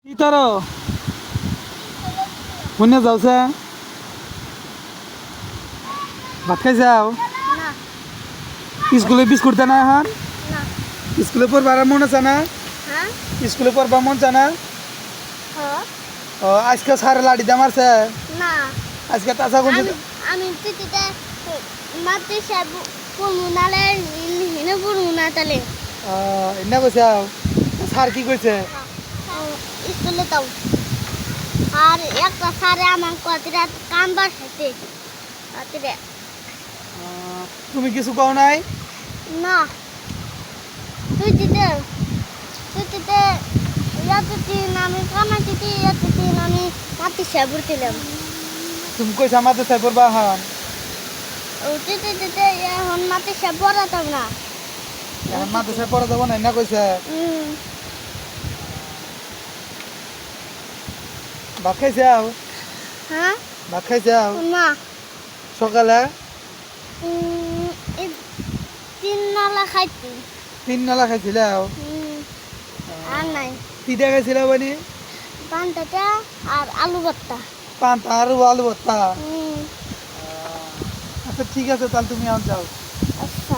কি তার কোনে যাওছে ভাত খাই যাও না স্কুলে বিস্কুট দেনা এখন না স্কুলে পড়বার মন আছে না হ্যাঁ স্কুলে পড়বা মন চা না হ্যাঁ ও আজকে সারে লাড়ি দে মারছে না আজকে তাজা কোন আমি আমি তিতিতে মাতে সব পুরমুনালে হিনে পুরমুনা তালে এনে কইছাও স্যার কি কইছে স্কুলে তাও আর একটা স্যারে আমার কতটা কাম বাড়াইতে কতটা তুমি কিছু কও নাই না তুই দিতে ইয়াতে তিন আমি কামাতে ইয়াতে তিন আমি মাতে সাবুর দিলাম তুমি কইছা মাতে চাই পড়বা এখন দিতে এখন মাতে সাবুর আতাম না এখন মাতে চাই পড়া যাবো না না কইছে ভাত খাইছাও হ্যাঁ ভাত খাইছাও না সকালে তিন নালা খাইতি 3 নালা খাইছিলাও আর নাই তিটা খাইছিলাও মানে পান্তাটা আর আলু ভর্তা পান্তা আর আলু ভর্তা আচ্ছা ঠিক আছে তাহলে তুমি এখন যাও আচ্ছা